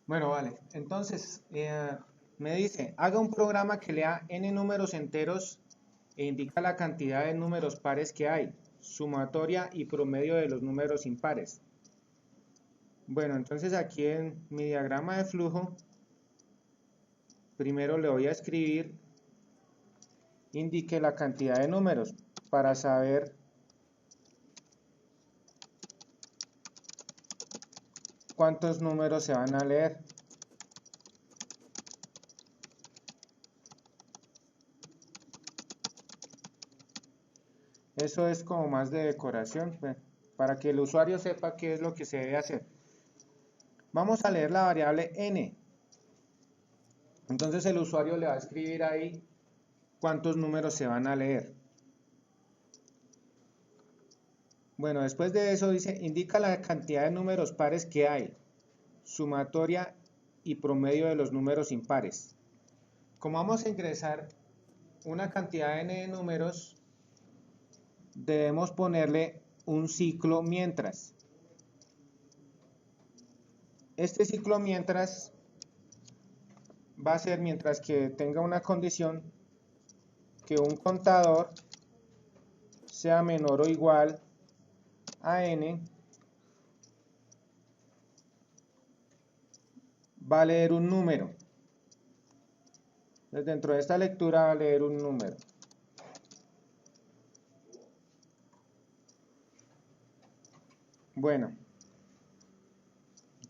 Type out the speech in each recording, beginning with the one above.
Bueno, vale. Entonces, me dice, haga un programa que lea n números enteros e indica la cantidad de números pares que hay, sumatoria y promedio de los números impares. Bueno, entonces aquí en mi diagrama de flujo, primero le voy a escribir, indique la cantidad de números para saber cuántos números se van a leer. Eso es como más de decoración, para que el usuario sepa qué es lo que se debe hacer. Vamos a leer la variable n. Entonces el usuario le va a escribir ahí cuántos números se van a leer. Bueno, después de eso dice, indica la cantidad de números pares que hay, sumatoria y promedio de los números impares. Como vamos a ingresar una cantidad n de números, debemos ponerle un ciclo mientras. Este ciclo mientras va a ser mientras que tenga una condición que un contador sea menor o igual a n, va a leer un número. Entonces, dentro de esta lectura va a leer un número. Bueno,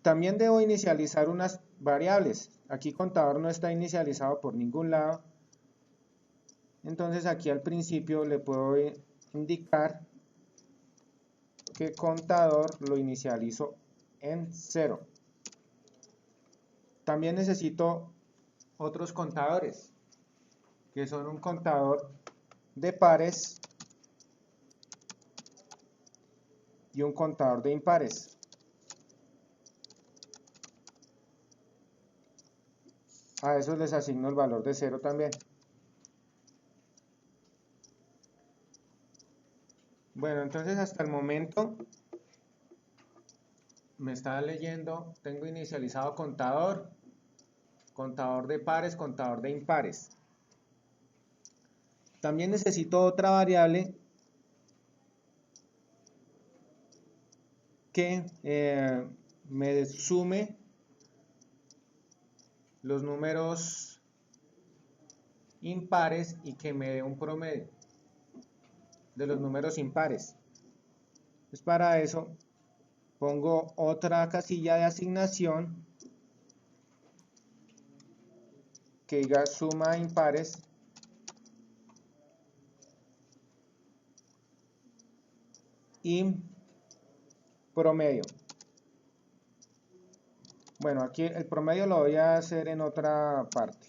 también debo inicializar unas variables. Aquí contador no está inicializado por ningún lado. Entonces aquí al principio le puedo indicar que contador lo inicializo en 0. También necesito otros contadores, que son un contador de pares y un contador de impares. A esos les asigno el valor de 0 también. Bueno, entonces hasta el momento me está leyendo, tengo inicializado contador, contador de pares, contador de impares. También necesito otra variable que me sume los números impares y que me dé un promedio de los números impares. Pues para eso pongo otra casilla de asignación que diga suma impares y promedio. Bueno, aquí el promedio lo voy a hacer en otra parte,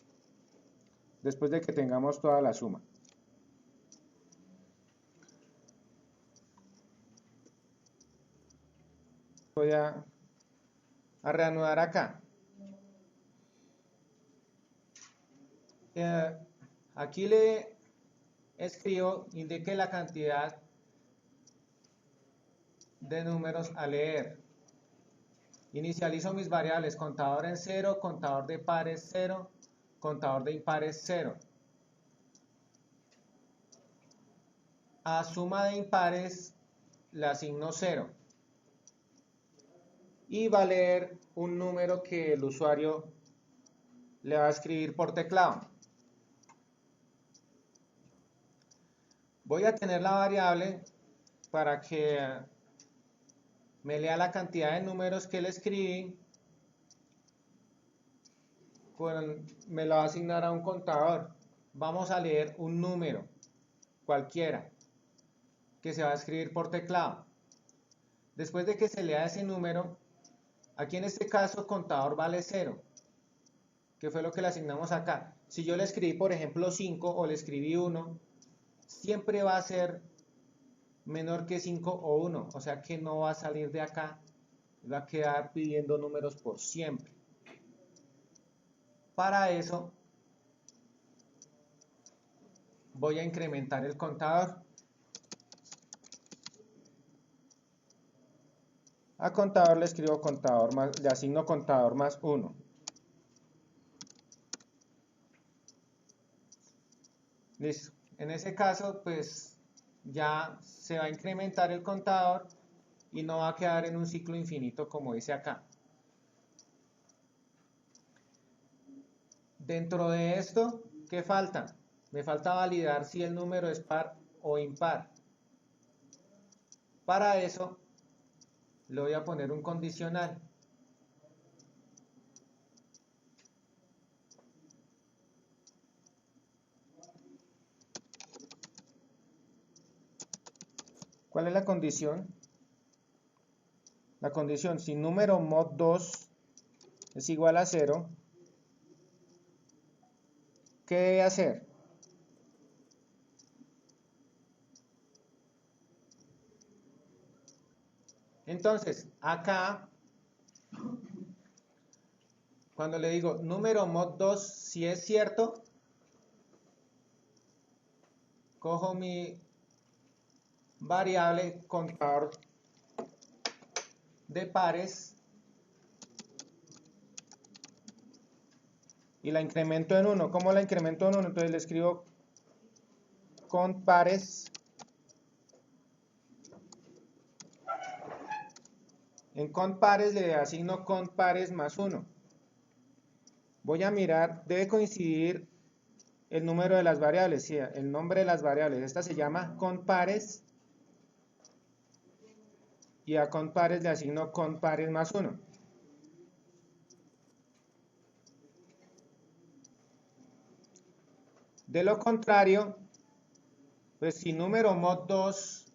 después de que tengamos toda la suma. Voy a reanudar acá. Aquí le escribo, indique la cantidad de números a leer. Inicializo mis variables, contador en 0, contador de pares 0, contador de impares 0. A suma de impares le asigno 0. Y va a leer un número que el usuario le va a escribir por teclado. Voy a tener la variable para que me lea la cantidad de números que le escribí. Me lo va a asignar a un contador. Vamos a leer un número cualquiera que se va a escribir por teclado. Después de que se lea ese número, aquí en este caso contador vale 0, que fue lo que le asignamos acá. Si yo le escribí, por ejemplo, 5 o le escribí 1, siempre va a ser menor que 5 o 1, o sea que no va a salir de acá, va a quedar pidiendo números por siempre. Para eso voy a incrementar el contador. A contador le escribo contador más, le asigno contador más 1. Listo. En ese caso, pues ya se va a incrementar el contador y no va a quedar en un ciclo infinito como dice acá. Dentro de esto, ¿qué falta? Me falta validar si el número es par o impar. Para eso, le voy a poner un condicional. ¿Cuál es la condición? La condición, si número mod 2 es igual a 0, ¿qué debe hacer? Entonces, acá, cuando le digo número mod 2, si es cierto, cojo mi variable contador de pares y la incremento en 1. ¿Cómo la incremento en 1? Entonces le escribo cont pares. En cont pares le asigno cont pares más 1. Voy a mirar, debe coincidir el número de las variables, sí, el nombre de las variables. Esta se llama cont pares y a cont pares le asigno cont pares más 1. De lo contrario, pues si número mod 2,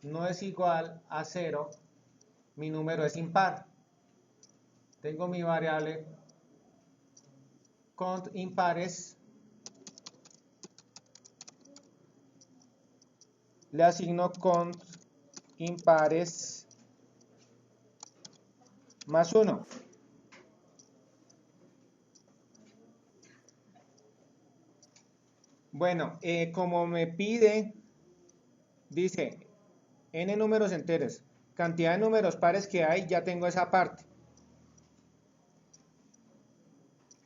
no es igual a 0, mi número es impar. Tengo mi variable cont impares, le asigno cont impares más 1. Bueno, como me pide, dice n números enteros, cantidad de números pares que hay, ya tengo esa parte.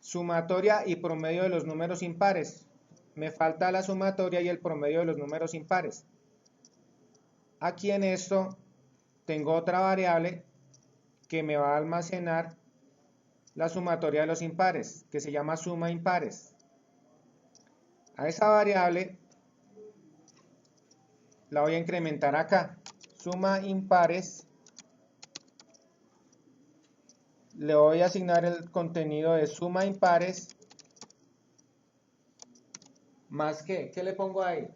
Sumatoria y promedio de los números impares. Me falta la sumatoria y el promedio de los números impares. Aquí en esto tengo otra variable que me va a almacenar la sumatoria de los impares, que se llama suma impares. A esa variable la voy a incrementar acá. Suma impares. Le voy a asignar el contenido de suma impares más qué. ¿Qué le pongo ahí?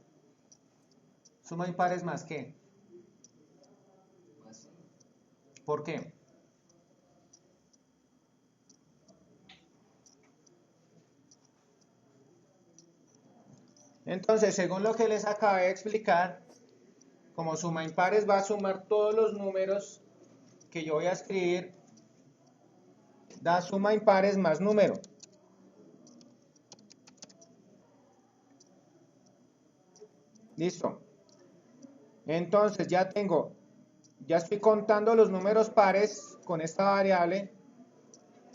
Suma impares más qué. ¿Por qué? Entonces, según lo que les acabé de explicar, como suma impares va a sumar todos los números que yo voy a escribir, da suma impares más número. Listo. Entonces ya estoy contando los números pares con esta variable,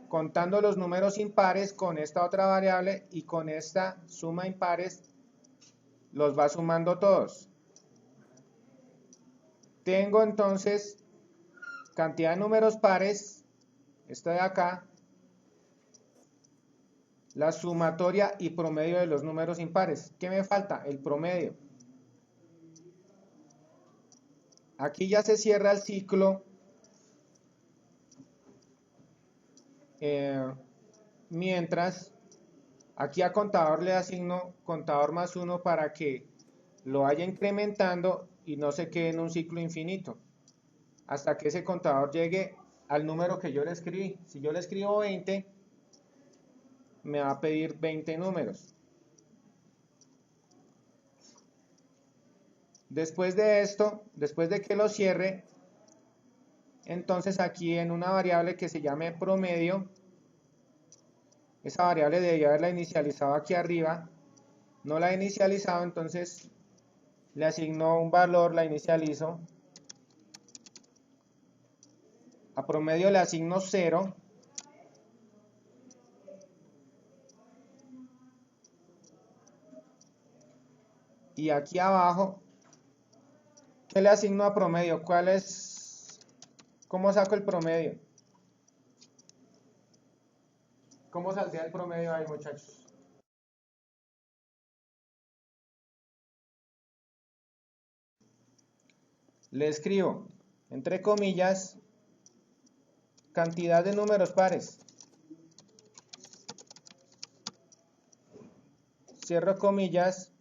contando los números impares con esta otra variable y con esta suma impares los va sumando todos. Tengo entonces cantidad de números pares, esto de acá, la sumatoria y promedio de los números impares. ¿Qué me falta? El promedio. Aquí ya se cierra el ciclo. Mientras, aquí a contador le asigno contador más 1 para que lo vaya incrementando y no se quede en un ciclo infinito. Hasta que ese contador llegue al número que yo le escribí. Si yo le escribo 20, me va a pedir 20 números. Después de esto, después de que lo cierre, entonces aquí en una variable que se llame promedio, esa variable debería haberla inicializado aquí arriba, no la he inicializado, entonces le asigno un valor, la inicializo. A promedio le asigno 0. Y aquí abajo, ¿qué le asigno a promedio? ¿Cuál es? ¿Cómo saco el promedio? ¿Cómo saldría el promedio ahí, muchachos? Le escribo, entre comillas, cantidad de números pares. Cierro comillas,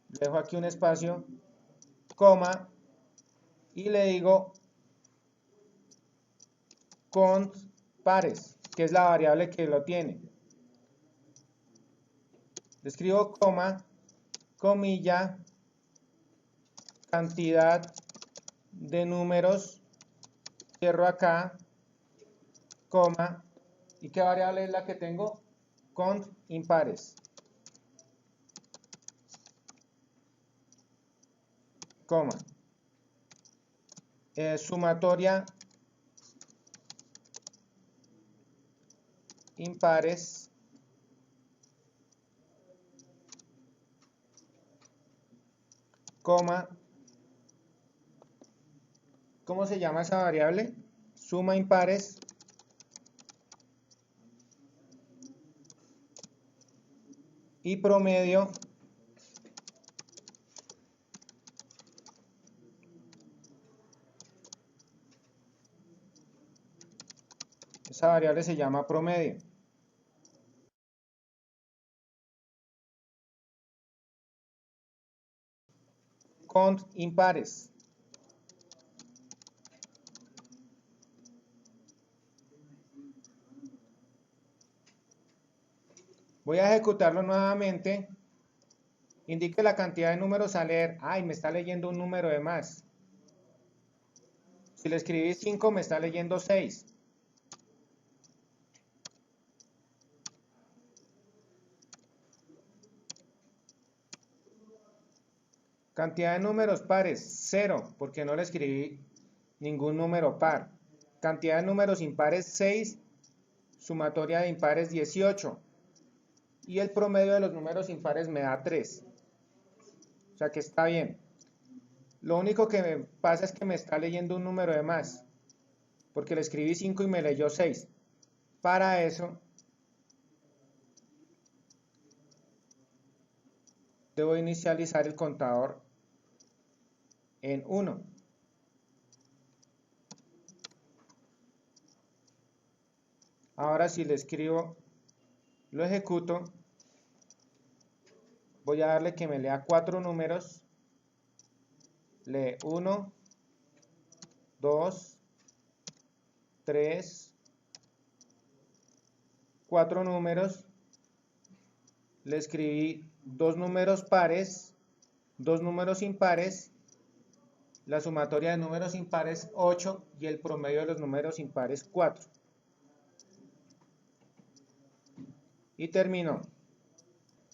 dejo aquí un espacio, coma, y le digo cont pares, que es la variable que lo tiene. Le escribo coma, comilla, cantidad de números, cierro acá, coma, ¿y qué variable es la que tengo? Cont impares, coma, sumatoria impares, coma, ¿cómo se llama esa variable? Suma impares, y promedio esa variable se llama promedio. Cont impares. Voy a ejecutarlo nuevamente. Indique la cantidad de números a leer. Ay, me está leyendo un número de más. Si le escribí 5, me está leyendo 6. Cantidad de números pares, 0, porque no le escribí ningún número par. Cantidad de números impares, 6. Sumatoria de impares, 18. Y el promedio de los números impares me da 3. O sea que está bien. Lo único que me pasa es que me está leyendo un número de más, porque le escribí 5 y me leyó 6. Para eso, debo inicializar el contador en 1. Ahora si le escribo, lo ejecuto, voy a darle que me lea 4 números. Lee 1, 2, 3, 4 números. Le escribí 2 números pares, 2 números impares. La sumatoria de números impares 8 y el promedio de los números impares 4. Y terminó.